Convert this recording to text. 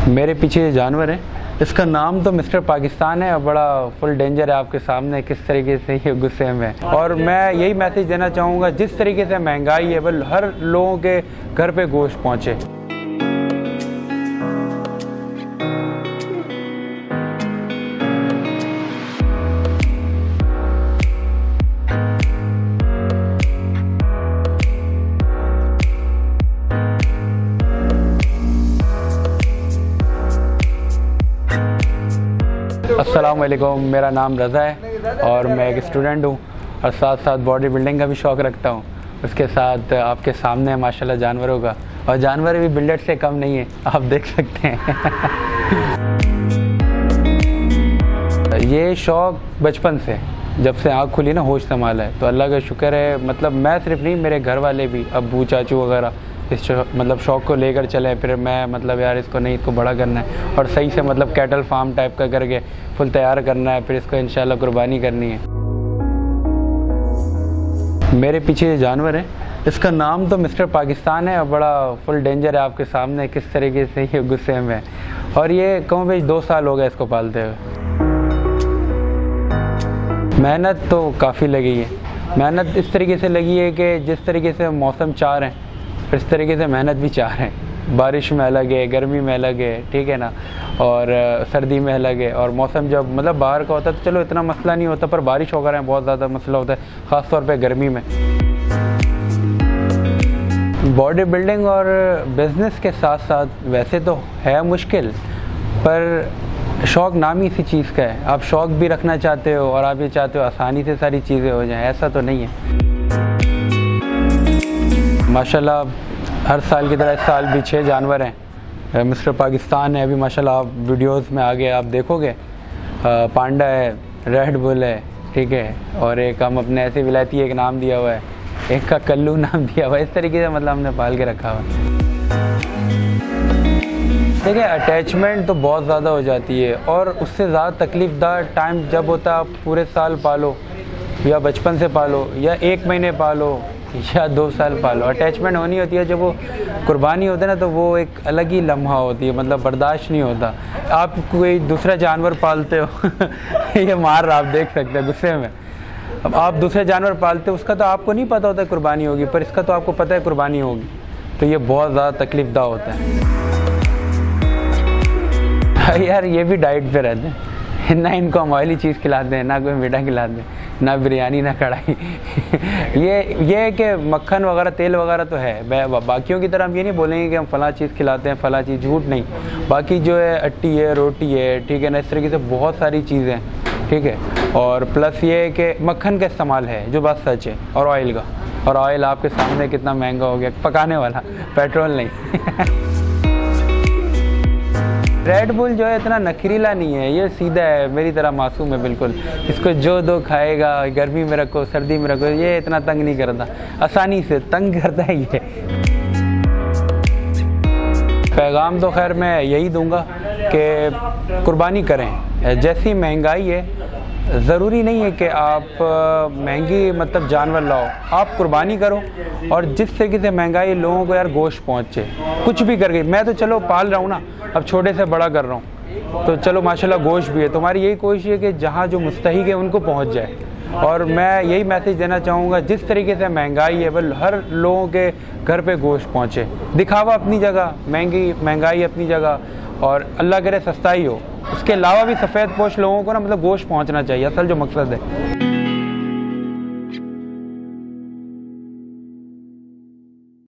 मेरे पीछे ये जानवर है, इसका नाम तो मिस्टर पाकिस्तान है और बड़ा फुल डेंजर है। आपके सामने किस तरीके से ये गुस्से में है। और मैं यही मैसेज देना चाहूँगा, जिस तरीके से महंगाई है बल हर लोगों के घर पे गोश्त पहुँचे। अस्सलामुअलैकुम, मेरा नाम रज़ा है और मैं एक स्टूडेंट हूँ और साथ साथ बॉडी बिल्डिंग का भी शौक़ रखता हूँ। उसके साथ आपके सामने माशाल्लाह जानवरों का, और जानवर भी बिल्डर से कम नहीं है, आप देख सकते हैं। ये शौक़ बचपन से, जब से आँख खुली ना होश संभाला है, तो अल्लाह का शुक्र है। मतलब मैं सिर्फ नहीं, मेरे घर वाले भी, अब्बू चाचू वगैरह इस शौक़ को लेकर चले। फिर मैं यार इसको नहीं, इसको बड़ा करना है और सही से कैटल फार्म टाइप का करके फुल तैयार करना है, फिर इसको इंशाल्लाह कुर्बानी करनी है। मेरे पीछे ये जानवर है, इसका नाम तो मिस्टर पाकिस्तान है और बड़ा फुल डेंजर है। आपके सामने किस तरीके से ये गुस्से में है। और ये कम बेश 2 साल हो गए इसको पालते हुए। मेहनत तो काफ़ी लगी है। मेहनत इस तरीके से लगी है कि जिस तरीके से मौसम 4 हैं, इस तरीके से मेहनत भी 4 है। बारिश में अलग है, गर्मी में अलग है, ठीक है ना, और सर्दी में अलग है। और मौसम जब बाहर का होता है तो चलो इतना मसला नहीं होता, पर बारिश वगैरह में बहुत ज़्यादा मसला होता है, ख़ास तौर पे गर्मी में। बॉडी बिल्डिंग और बिज़नेस के साथ साथ वैसे तो है मुश्किल, पर शौक़ नाम ही इसी चीज़ का है। आप शौक़ भी रखना चाहते हो और आप ये चाहते हो आसानी से सारी चीज़ें हो जाएं, ऐसा तो नहीं है। माशाल्लाह हर साल की तरह इस साल भी 6 जानवर हैं। मिस्टर पाकिस्तान है, अभी माशाल्लाह आप वीडियोस में आगे आप देखोगे। पांडा है, रेड बुल है, ठीक है, और एक हम अपने ऐसे विलायती एक नाम दिया हुआ है, एक का कल्लू नाम दिया हुआ है। इस तरीके से हमने पाल के रखा हुआ है। देखिए, अटैचमेंट तो बहुत ज़्यादा हो जाती है और उससे ज़्यादा तकलीफ़दार टाइम जब होता है आप पूरे साल पालो या बचपन से पालो या 1 महीने पालो या 2 साल पालो। अटैचमेंट होनी होती है, जब वो कुर्बानी होता है ना, तो वो एक अलग ही लम्हा होती है, बर्दाश्त नहीं होता। आप कोई दूसरा जानवर पालते हो ये मार रहा, आप देख सकते हैं गुस्से में। अब आप दूसरे जानवर पालते हो, उसका तो आपको नहीं पता होता कुर्बानी होगी, पर इसका तो आपको पता है कुर्बानी होगी, तो ये बहुत ज़्यादा तकलीफ़दा होता है। यार ये भी डाइट पे रहते हैं, ना इनको हम ऑयली चीज़ खिलाते हैं, ना कोई मीठा खिलाते हैं, ना बिरयानी ना कढ़ाई। ये कि मक्खन वगैरह तेल वगैरह तो है, बाकियों की तरह हम ये नहीं बोलेंगे कि हम फ़लाँ चीज़ खिलाते हैं, फ़लाँ चीज़, झूठ नहीं। बाकी जो है अट्टी है, रोटी है, ठीक है ना, इस तरीके से बहुत सारी चीज़ें हैं, ठीक है। और प्लस ये है कि मक्खन का इस्तेमाल है, जो बात सच है, और ऑयल का। और ऑयल आपके सामने कितना महंगा हो गया, पकाने वाला, पेट्रोल नहीं। रेड बुल जो है इतना नखरीला नहीं है, ये सीधा है, मेरी तरह मासूम है बिल्कुल। इसको जो दो खाएगा, गर्मी में रखो, सर्दी में रखो, ये इतना तंग नहीं करता, आसानी से तंग करता है ये। पैगाम तो खैर मैं यही दूंगा कि कुर्बानी करें। जैसी महंगाई है, ज़रूरी नहीं है कि आप महंगी जानवर लाओ, आप कुर्बानी करो। और जिस तरीके से महंगाई, लोगों को यार गोश्त पहुँचे, कुछ भी करके। मैं तो चलो पाल रहा हूँ ना, अब छोटे से बड़ा कर रहा हूँ, तो चलो माशाल्लाह गोश्त भी है। तुम्हारी यही कोशिश है कि जहाँ जो मुस्तहिक है उनको पहुँच जाए। और मैं यही मैसेज देना चाहूँगा, जिस तरीके से महंगाई है बल हर लोगों के घर पे गोश्त पहुँचे। दिखावा अपनी जगह, महंगाई अपनी जगह, और अल्लाह करे सस्ता ही हो। उसके अलावा भी सफ़ेद पोश लोगों को ना गोश्त पहुँचना चाहिए, असल जो मकसद है।